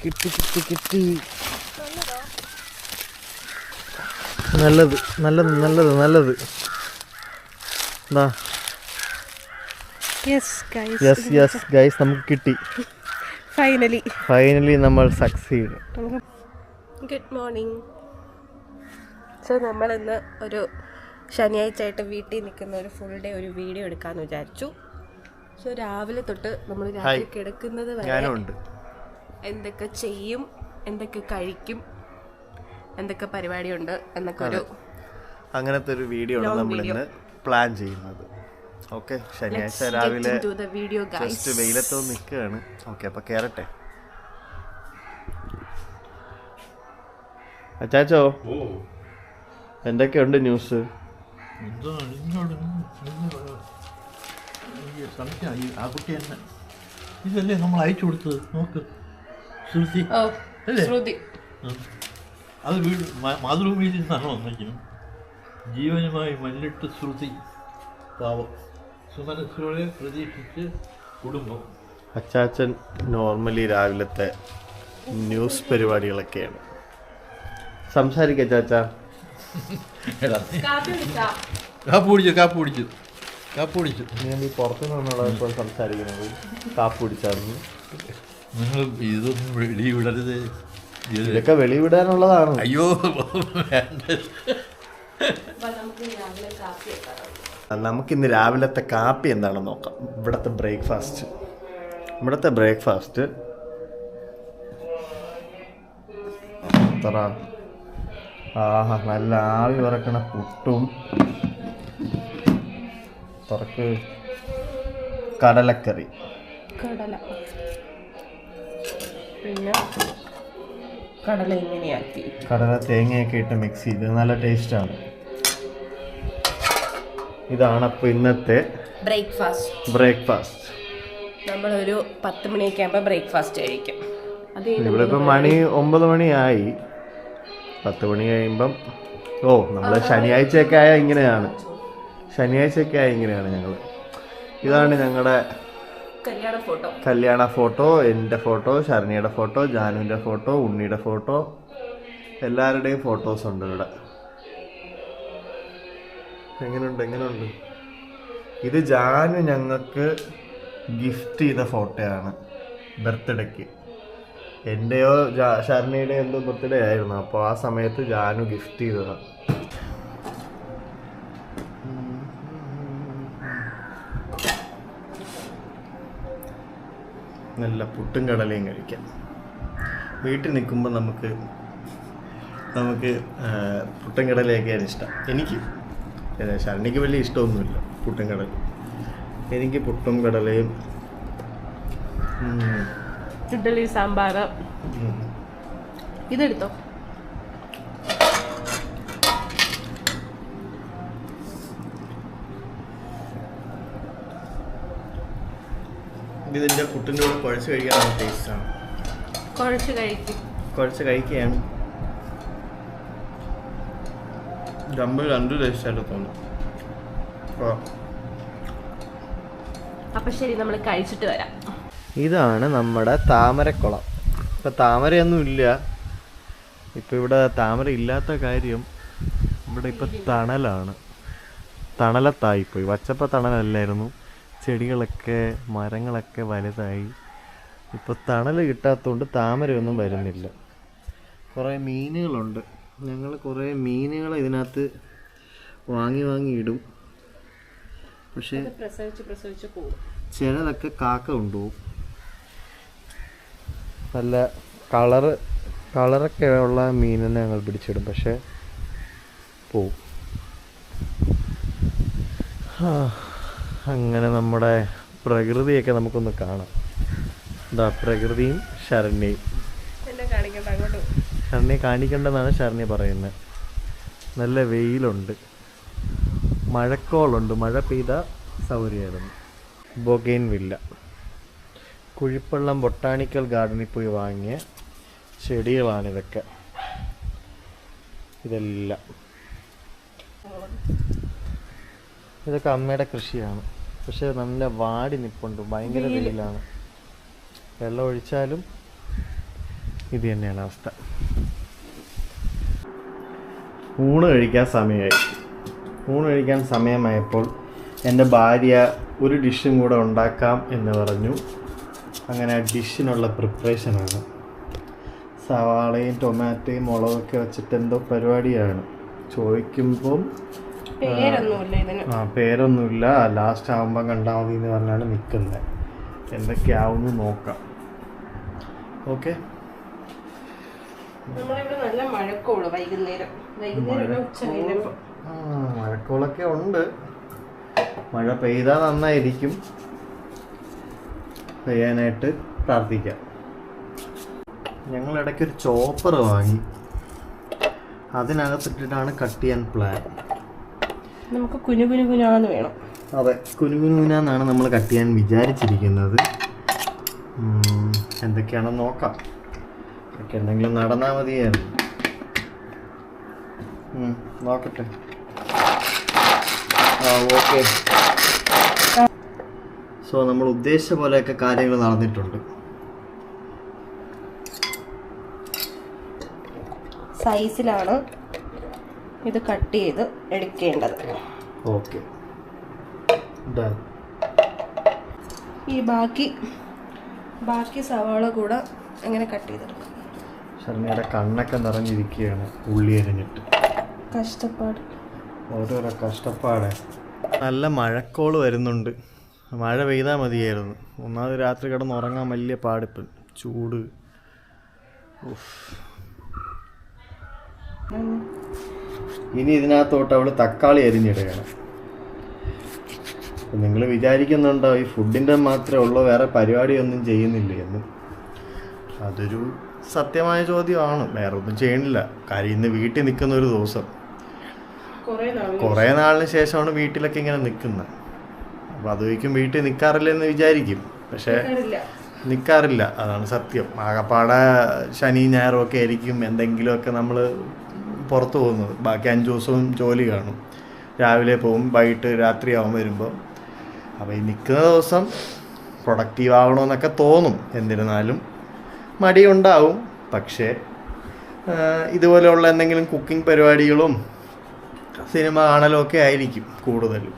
കിട്ടി കിട്ടി കിട്ടി. നല്ലത് നല്ലത് നല്ലത് നല്ലത്. എന്താ യെസ് യെസ് ഗൈസ്, നമുക്ക് കിട്ടി. ഫൈനലി നമ്മൾ സക്സീഡ്. Good morning. സോ നമ്മളിന്ന് ഒരു ശനിയാഴ്ച ആയിട്ട് വീട്ടിൽ നിൽക്കുന്ന ഒരു ഫുൾ ഡേ ഒരു വീഡിയോ എടുക്കാമെന്ന് വിചാരിച്ചു. സോ രാവിലെ തൊട്ട് നമ്മൾ രാത്രി കിടക്കുന്നത് വരെ എന്തൊക്കെ ചെയ്യും, എന്തൊക്കെ കഴിക്കും, എന്തൊക്കെ പരിപാടിയുണ്ട് എന്നൊക്കെ ഒരു അങ്ങനത്തെ ഒരു വീഡിയോ ആണ് നമ്മൾ ഇന്ന് പ്ലാൻ ചെയ്യുന്നത്. ഓക്കെ, ശനിയാഴ്ച രാവിലെ ജസ്റ്റ് വെയിലത്തോ നിൽക്കുകയാണ്. ഓക്കെ, അപ്പോൾ കയറട്ടെ. അച്ചാച്ചോ, എന്തൊക്കെയുണ്ട് ന്യൂസ്? ആ കുട്ടി തന്നെ ഇതല്ലേ നമ്മൾ അയച്ചു കൊടുത്തത്. നോക്ക്, ശ്രുതി അല്ലേ? അത് വീട് മാതൃഭൂമിയിൽ നിന്നാണ് വന്നിരിക്കുന്നത്. ജീവനുമായി മല്ലിട്ട് ശ്രുതി, പാവം സുമനസ്സുകളെ പ്രതീക്ഷിച്ച് കുടുംബം. അച്ചാച്ചൻ നോർമലി രാവിലത്തെ ന്യൂസ് പരിപാടികളൊക്കെയാണ്. സംസാരിക്കാം ചാച്ചാ. കാപ്പ് കുടിച്ചു. ഞാൻ ഈ പുറത്തു നിന്നുള്ള ഇപ്പോൾ സംസാരിക്കുന്നത്. കാപ്പ് കുടിച്ചായിരുന്നു. നിങ്ങൾ ഇതൊന്നും വെളിവിടരുത്. ഇതൊക്കെ വെളിവിടാനുള്ളതാണ്. അയ്യോ, നമുക്കിന്ന് രാവിലത്തെ കാപ്പി എന്താണെന്ന് നോക്കാം. ഇവിടുത്തെ ബ്രേക്ക്ഫാസ്റ്റ് ആഹാ, നല്ല ആവി പറക്കണ പുട്ടും തുറക്ക് കടലക്കറി, പിന്നെ കടല തേങ്ങയൊക്കെ ഇട്ട് മിക്സ് ചെയ്ത് നല്ല ടേസ്റ്റാണ്. ഇതാണ് അപ്പോൾ ഇന്നത്തെ ബ്രേക്ക്ഫാസ്റ്റ്. നമ്മളൊരു 10 മണിയൊക്കെ ആകുമ്പോൾ ബ്രേക്ക്ഫാസ്റ്റ് കഴിക്കും. ഇവിടെ ഇപ്പം മണി 9 മണിയായി. 10 മണി കഴിയുമ്പം നമ്മൾ ശനിയാഴ്ചയൊക്കെ ആയാൽ ഇങ്ങനെയാണ് ഞങ്ങൾ. ഇതാണ് ഞങ്ങളുടെ കല്യാണ ഫോട്ടോ, എൻ്റെ ഫോട്ടോ, ശരണ്യയുടെ ഫോട്ടോ, ജാനുവിൻ്റെ ഫോട്ടോ, ഉണ്ണിയുടെ ഫോട്ടോ, എല്ലാവരുടെയും ഫോട്ടോസ് ഉണ്ട് ഇവിടെ. എങ്ങനെയുണ്ട്? ഇത് ജാനു ഞങ്ങൾക്ക് ഗിഫ്റ്റ് ചെയ്ത ഫോട്ടോയാണ് ബർത്ത്ഡേക്ക്. എൻ്റെയോ ശരണ്യയുടെയോ എന്തോ ബർത്ത്ഡേ ആയിരുന്നു. അപ്പോൾ ആ സമയത്ത് ജാനു ഗിഫ്റ്റ് ചെയ്തതാണ്. നല്ല പുട്ടും കടലയും കഴിക്കാം. വീട്ടിൽ നിൽക്കുമ്പോൾ നമുക്ക് പുട്ടും കടലയൊക്കെയാണ് ഇഷ്ടം. എനിക്ക് ശരണ്യക്ക് വലിയ ഇഷ്ടമൊന്നുമില്ല പുട്ടും കടലയും. എനിക്ക് പുട്ടും കടലയും ഇഡ്ഡലി സാമ്പാർ. ഇതെടുത്തോ. ഇതിൻ്റെ പുട്ടിൻ്റെ കൂടെ കുഴച്ച് കഴിക്കാൻ നല്ല ടേസ്റ്റാണ്. കുഴച്ച് കഴിക്കുകയാണ് രണ്ട് ടേസ്റ്റായിട്ട് തോന്നും. അപ്പം ശരി, നമ്മൾ കഴിച്ചിട്ട് വരാം. ഇതാണ് നമ്മുടെ താമരക്കുളം. ഇപ്പം താമരയൊന്നും ഇല്ല. ഇപ്പം ഇവിടെ താമര ഇല്ലാത്ത കാര്യം, ഇവിടെ ഇപ്പം തണലത്തായിപ്പോയി. വച്ചപ്പോൾ തണലല്ലായിരുന്നു. ചെടികളൊക്കെ മരങ്ങളൊക്കെ വലുതായി. ഇപ്പോൾ തണൽ കിട്ടാത്തതുകൊണ്ട് താമരയൊന്നും വരുന്നില്ല. കുറേ മീനുകളുണ്ട്. ഞങ്ങൾ കുറേ മീനുകൾ ഇതിനകത്ത് വാങ്ങി ഇടും. പക്ഷേ ചിലതൊക്കെ കാക്ക കൊണ്ടുപോകും. നല്ല കളറൊക്കെ ഉള്ള മീനിനെ ഞങ്ങൾ പിടിച്ചിടും, പക്ഷേ പോവും. അങ്ങനെ നമ്മുടെ പ്രകൃതിയൊക്കെ നമുക്കൊന്ന് കാണാം. പ്രകൃതിയും ശരണ്യയും. ശരണ്യെ കാണിക്കേണ്ടെന്നാണ് ശരണ്യ പറയുന്നത്. നല്ല വെയിലുണ്ട്, മഴക്കോളുണ്ട്. മഴ പെയ്ത സൗകര്യമായിരുന്നു. ബൊഗെയിൻവില്ല, കുഴിപ്പള്ളം ബൊട്ടാണിക്കൽ ഗാർഡനിൽ പോയി വാങ്ങിയ ചെടികളാണിതൊക്കെ. ഇതൊക്കെ അമ്മയുടെ കൃഷിയാണ്. പക്ഷെ നല്ല വാടി നിൽപ്പുണ്ട്. ഭയങ്കര വെയിലാണ്. വെള്ളം ഒഴിച്ചാലും ഇത് തന്നെയാണ് അവസ്ഥ. ഊണ് കഴിക്കാൻ സമയമായപ്പോൾ എൻ്റെ ഭാര്യ ഒരു ഡിഷും കൂടെ ഉണ്ടാക്കാം എന്ന് പറഞ്ഞു. അങ്ങനെ ആ ഡിഷിനുള്ള പ്രിപ്പറേഷനാണ്. സവാളയും ടൊമാറ്റോയും മുളകൊക്കെ വെച്ചിട്ട് എന്തോ പരിപാടിയാണ്. ചോദിക്കുമ്പം പേരൊന്നുമില്ല, ലാസ്റ്റ് ആകുമ്പം കണ്ടാൽ മതി എന്ന് പറഞ്ഞാണ് നിൽക്കുന്നത്. എന്തൊക്കെയാവുമെന്ന് നോക്കാം. ഓക്കെ. മഴക്കോളൊക്കെ ഉണ്ട്. മഴ പെയ്താൽ നന്നായിരിക്കും. പെയ്യാനായിട്ട് പ്രാർത്ഥിക്കാം. ഞങ്ങൾ ഇടയ്ക്കൊരു ചോപ്പർ വാങ്ങി, അതിനകത്തിട്ടിട്ടാണ് കട്ട് ചെയ്യാൻ പ്ലാൻ. നമുക്ക് കുനുകുനുകുനാന്ന് വേണം. അതെ, കുനുകുനുകുനാന്നാണ് നമ്മൾ കട്ട് ചെയ്യാൻ വിചാരിച്ചിരിക്കുന്നത്. എന്തൊക്കെയാണെന്ന് നോക്കാം. ഒക്കെ എന്തെങ്കിലും നടന്നാൽ മതിയായിരുന്നു. നോക്കട്ടെ. ഓക്കെ. സോ നമ്മൾ ഉദ്ദേശിച്ച പോലെയൊക്കെ കാര്യങ്ങൾ നടന്നിട്ടുണ്ട്. സൈസിലാണ് ഇത് കട്ട് ചെയ്ത് എടുക്കേണ്ടത്. ഓക്കെ. ഈ ബാക്കി സവാള കൂടെ അങ്ങനെ കട്ട് ചെയ്തെടുക്കും. ശർമ്മയുടെ കണ്ണൊക്കെ നിറഞ്ഞിരിക്കുകയാണ് ഉള്ളി അരിഞ്ഞിട്ട്. കഷ്ടപ്പാട്, ഓരോരോ കഷ്ടപ്പാട്. നല്ല മഴക്കോള് വരുന്നുണ്ട്. മഴ പെയ്താൽ മതിയായിരുന്നു. ഒന്നാമത് രാത്രി കിടന്ന് ഉറങ്ങാൻ വലിയ പാടിപ്പം. ചൂട്. ഇനി ഇതിനകത്തോട്ട് അവൾ തക്കാളി അരിഞ്ഞിടുകയാണ്. നിങ്ങൾ വിചാരിക്കുന്നുണ്ടോ ഈ ഫുഡിൻ്റെ മാത്രമേ ഉള്ളൂ, വേറെ പരിപാടിയൊന്നും ചെയ്യുന്നില്ല എന്ന്? അതൊരു സത്യമായ ചോദ്യമാണ്. വേറെ ഒന്നും ചെയ്യണില്ല. കാര്യം ഇന്ന് വീട്ടിൽ നിൽക്കുന്ന ഒരു ദിവസം, കുറേ നാളിന് ശേഷമാണ് വീട്ടിലൊക്കെ ഇങ്ങനെ നിൽക്കുന്നത്. അപ്പോൾ അതൊരിക്കും വീട്ടിൽ നിൽക്കാറില്ലെന്ന് വിചാരിക്കും, പക്ഷേ നിൽക്കാറില്ല. അതാണ് സത്യം. ആകപ്പാടെ ശനി ഞായറും ഒക്കെ ആയിരിക്കും എന്തെങ്കിലുമൊക്കെ നമ്മൾ പുറത്ത് പോകുന്നത്. ബാക്കി 5 ദിവസവും ജോലി കാണും. രാവിലെ പോകും, വൈകിട്ട് രാത്രിയാവും വരുമ്പോൾ. അപ്പോൾ ഈ നിൽക്കുന്ന ദിവസം പ്രൊഡക്റ്റീവ് ആവണമെന്നൊക്കെ തോന്നും. എന്നിരുന്നാലും മടിയുണ്ടാവും. പക്ഷേ ഇതുപോലെയുള്ള എന്തെങ്കിലും കുക്കിംഗ് പരിപാടികളും സിനിമ കാണലും ഒക്കെ ആയിരിക്കും കൂടുതലും.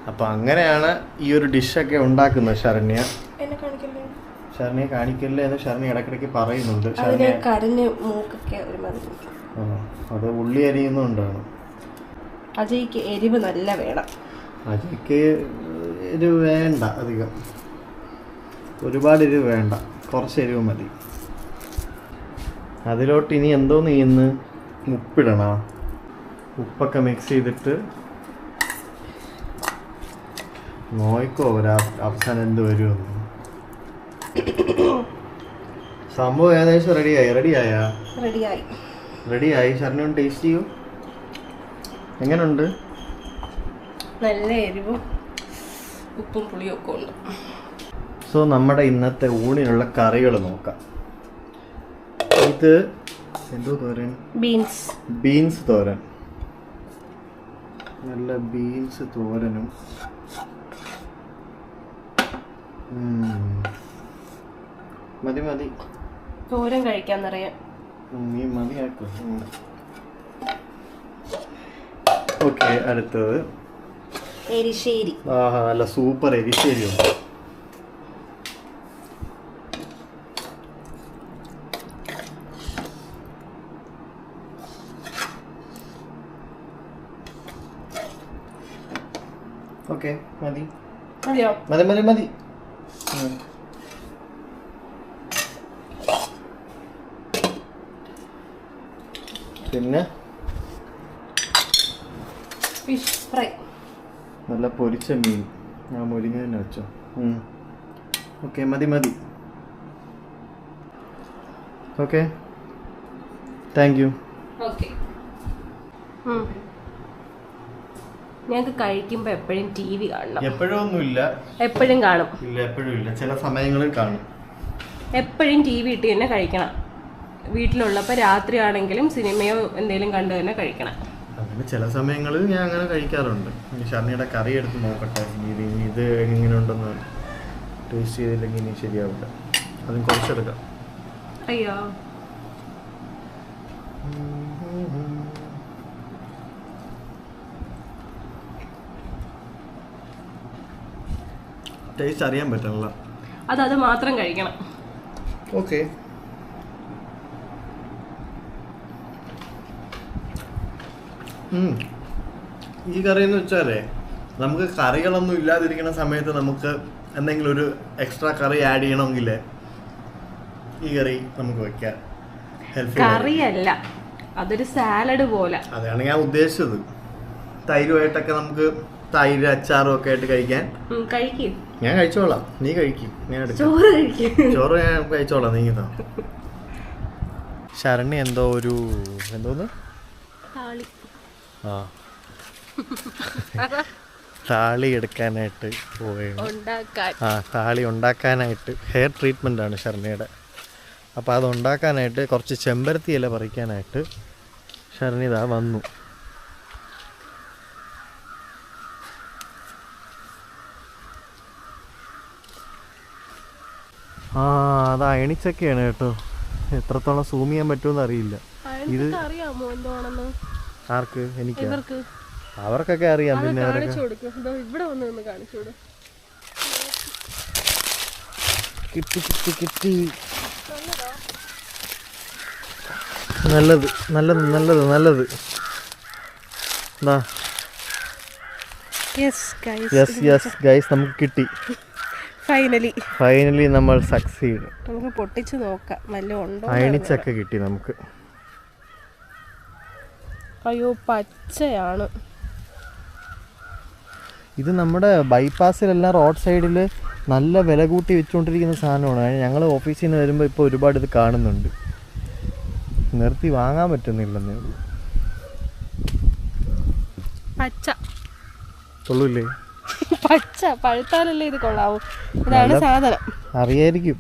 അപ്പോൾ അങ്ങനെയാണ് ഈ ഒരു ഡിഷൊക്കെ ഉണ്ടാക്കുന്നത്. ശരണ്യെ കാണിക്കല്ലേ എന്ന് ശരണ്യ ഇടയ്ക്കിടയ്ക്ക് പറയുന്നുണ്ട്. അത് ഉള്ളി അരിയുന്നുണ്ടാണ്. അജയ്ക്ക് എരിവ് നല്ല വേണം. അജയ്ക്ക് എരിവ് വേണ്ട അധികം, ഒരുപാട് എരിവ് വേണ്ട, കുറച്ച് എരിവ് മതി. അതിലോട്ട് ഇനി എന്തോന്ന് ചെയ്യുന്നു? ഉപ്പിടണ. ഉപ്പൊക്കെ മിക്സ് ചെയ്തിട്ട് നോയിക്കോ അവസാനം എന്ത് വരുമെന്ന്. സംഭവം ഏകദേശം റെഡിയായി. ശരണ ടേസ്റ്റ് ചെയ്യൂ. എങ്ങനെയുണ്ട്? നല്ല എരിവും ഉപ്പും പുളിയും ഒക്കെ ഉണ്ട്. സോ നമ്മുടെ ഇന്നത്തെ ഊണിനുള്ള കറികൾ നോക്കാം. ഇത് എന്തോ തോരൻ? ബീൻസ് തോരൻ. നല്ല ബീൻസ് തോരനും മതി തോരൻ കഴിക്കാന്നറിയാം. നീ മതിയാക്കും. ഓക്കെ. അടുത്തത് എരിശ്ശേരി. നല്ല സൂപ്പർ എരിശ്ശേരി ഉണ്ട്. ഓക്കെ, മതി. പിന്നെ ഫിഷ് ഫ്രൈ. നല്ല പൊരിച്ച മീൻ. ഞാൻ മുരിങ്ങ തന്നെ വെച്ചോ. ഓക്കെ, മതി. Okay, thank you. ഓക്കെ. ഞങ്ങൾക്ക് കഴിക്കുമ്പോൾ എപ്പോഴും TV കാണണം. എപ്പോഴൊന്നുമില്ല, എപ്പോഴും കാണും. എപ്പോഴും ഇല്ല, ചില സമയങ്ങളിൽ കാണും. എപ്പോഴും TV ഇട്ട് തന്നെ കഴിക്കണം. വീട്ടിലുള്ളപ്പോൾ രാത്രി ആണെങ്കിലും സിനിമയോ എന്തെങ്കിലും കണ്ടു തന്നെ കഴിക്കണം. അങ്ങനെ ചില സമയങ്ങളിൽ ഞാൻ അങ്ങനെ കഴിക്കാറുണ്ട്. ശർണിയുടെ കറി എടുത്ത് നോക്കട്ടെ, ഇത് എങ്ങനെ ഉണ്ടെന്ന് ടേസ്റ്റ് ചെയ്തില്ലെങ്കിൽ ഇനി ശരിയാവില്ല. അതും കുറച്ചെടുക്കാം. ചെയ്യാ. ടേസ്റ്റ് അറിയാൻ പറ്റണല്ലോ. അത് മാത്രം കഴിക്കണം. ഓക്കെ. ഈ കറി എന്ന് വെച്ചാലേ നമുക്ക് കറികളൊന്നും ഇല്ലാതിരിക്കുന്ന സമയത്ത് നമുക്ക് എന്തെങ്കിലും ഒരു എക്സ്ട്രാ കറി ആഡ് ചെയ്യണമെങ്കിൽ ഈ കറി നമുക്ക് വെക്കാം. കറിയല്ല, അതൊരു സാലഡ് പോലെ. അതാണ് ഞാൻ ഉദ്ദേശിച്ചത്. തൈരുമായിട്ടൊക്കെ നമുക്ക് തൈര് അച്ചാറും ഒക്കെ ആയിട്ട് കഴിക്കാൻ. ഞാൻ കഴിച്ചോളാം, നീ കഴിക്കും. ഞാൻ ചോറ് ഞാൻ കഴിച്ചോളാം, നീ ഇതാ. ശരണി എന്തോന്ന് താളി എടുക്കാനായിട്ട് പോവുകയാണ്. താളി ഉണ്ടാക്കാനായിട്ട് ഹെയർ ട്രീറ്റ്മെൻ്റ് ആണ് ശരണിയുടെ. അപ്പോൾ അത് ഉണ്ടാക്കാനായിട്ട് കുറച്ച് ചെമ്പരത്തി ഇല പറിക്കാനായിട്ട് ശരണി ഇതാ വന്നു. അത് അയണിച്ചൊക്കെയാണ് കേട്ടോ. എത്രത്തോളം സൂം ചെയ്യാൻ പറ്റുമെന്ന് അറിയില്ല. ഇത് ആർക്ക്? എനിക്ക്. അവർക്കൊക്കെ അറിയാം. പിന്നെ കിട്ടി. നല്ലത്. നമുക്ക് കിട്ടി. ഫൈനലി നമ്മൾ സക്സീഡ്. നമുക്ക് പൊട്ടിച്ച് നോക്കാം അയണിച്ചൊക്കെ കിട്ടി നമുക്ക്. അയ്യോ, പച്ചയാണ്. ഇത് നമ്മുടെ ബൈപ്പാസിലെല്ലാം റോഡ് സൈഡിൽ നല്ല വില കൂട്ടി വെച്ചുകൊണ്ടിരിക്കുന്ന സാധനമാണ്. ഞങ്ങൾ ഓഫീസിൽ നിന്ന് വരുമ്പോൾ ഇപ്പോൾ ഒരുപാട് ഇത് കാണുന്നുണ്ട്. നിർത്തി വാങ്ങാൻ പറ്റുന്നില്ലെന്നേ ഉള്ളൂ. പച്ച കൊള്ളൂല്ലേ? പച്ച പഴുത്താലല്ലേ ഇത് കൊള്ളാവൂ. ഇതാണ് സാധനം. അറിയായിരിക്കും.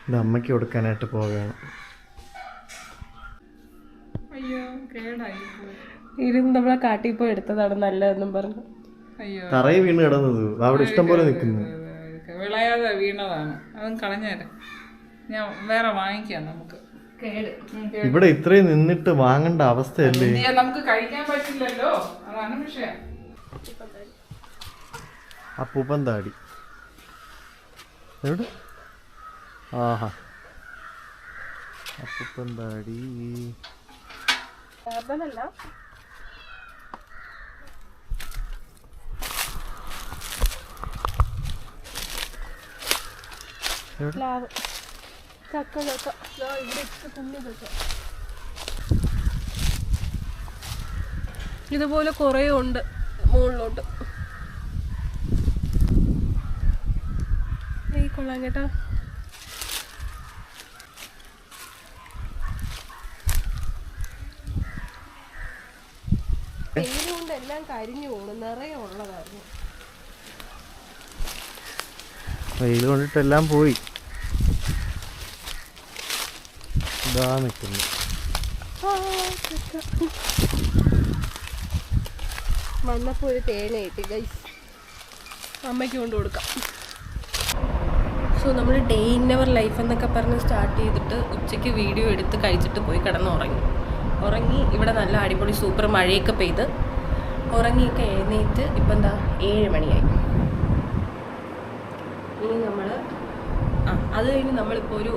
ഇത് അമ്മയ്ക്ക് കൊടുക്കാനായിട്ട് പോവുകയാണ്. ഇരുന്ന് നമ്മളെ കാട്ടിൽ പോയി എടുത്തതാണ് നല്ലതെന്നും പറഞ്ഞു. തറയിൽ വീണ് കിടന്നത് അവിടെ ഇഷ്ടം പോലെ നിൽക്കുന്നു. വിളയാതെ വീണതാണ്. അതും കളഞ്ഞേരാം, ഞാൻ വേറെ വാങ്ങിക്കാം. നമുക്ക് ഇവിടെ ഇത്രയും നിന്നിട്ട് വാങ്ങേണ്ട അവസ്ഥയല്ലേ? നമുക്ക് കഴിക്കാൻ പറ്റില്ലല്ലോ, അതാണ് വിഷയം. അപ്പൂപ്പൻ താടി എവിടെ? ആഹാ, അപ്പൂപ്പൻ താടി. ഇതുപോലെ കുറേ ഉണ്ട് മുകളിലോട്ട്. കൊള്ളാം കേട്ടോ. കൊണ്ട് എല്ലാം കരിഞ്ഞു പോകുന്നു. നിറയെ ഉള്ളതായിരുന്നു. വെയിൽ കൊണ്ടിട്ടെല്ലാം പോയി. ഇതാ നിൽക്കുന്നു. വന്നപ്പോൾ ഒരു തേന കിട്ടി ഗൈസ്, അമ്മയ്ക്ക് കൊണ്ട് കൊടുക്കാം. സോ നമ്മൾ ഡേ ഇൻ അവർ ലൈഫ് എന്നൊക്കെ പറഞ്ഞ് സ്റ്റാർട്ട് ചെയ്തിട്ട് ഉച്ചയ്ക്ക് വീഡിയോ എടുത്ത് കഴിച്ചിട്ട് പോയി ഉറങ്ങി. ഇവിടെ നല്ല അടിപൊളി സൂപ്പർ മഴയൊക്കെ പെയ്ത് ഉറങ്ങിയൊക്കെ എഴുന്നേറ്റ് ഇപ്പം എന്താ 7 മണിയായി. ഇനി നമ്മൾ അത് കഴിഞ്ഞ് നമ്മളിപ്പോൾ ഒരു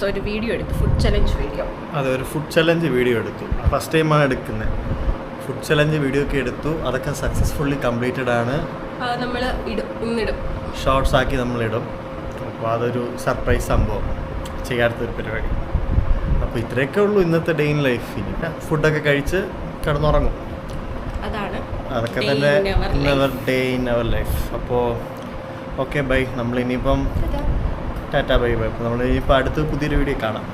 ഒരു വീഡിയോ എടുത്തു, ഫുഡ് ചലഞ്ച് വീഡിയോ. അതെ, ഒരു ഫുഡ് ചലഞ്ച് വീഡിയോ എടുത്തു. ഫസ്റ്റ് ടൈമാണ് എടുക്കുന്നത്. ഫുഡ് ചലഞ്ച് വീഡിയോ ഒക്കെ എടുത്തു. അതൊക്കെ സക്സസ്ഫുള്ളി കംപ്ലീറ്റഡ് ആണ്. അത് നമ്മൾ ഇന്നിടും, ഷോർട്സ് ആക്കി നമ്മളിടും. അപ്പോൾ അതൊരു സർപ്രൈസ് സംഭവം, ചെയ്യാത്തൊരു പരിപാടി. അപ്പോൾ ഇത്രയൊക്കെ ഉള്ളൂ ഇന്നത്തെ ഡേ ഇൻ ലൈഫ്. ഇനി ഫുഡൊക്കെ കഴിച്ച് കിടന്നുറങ്ങും. അതൊക്കെ തന്നെ ഡേ ഇൻ അവർ ലൈഫ്. അപ്പോൾ ഓക്കെ ബൈ. നമ്മളിനിയിപ്പം ടാറ്റാ ബൈ ബൈ. നമ്മളിനിയിപ്പോൾ അടുത്ത പുതിയൊരു വീഡിയോ കാണാം.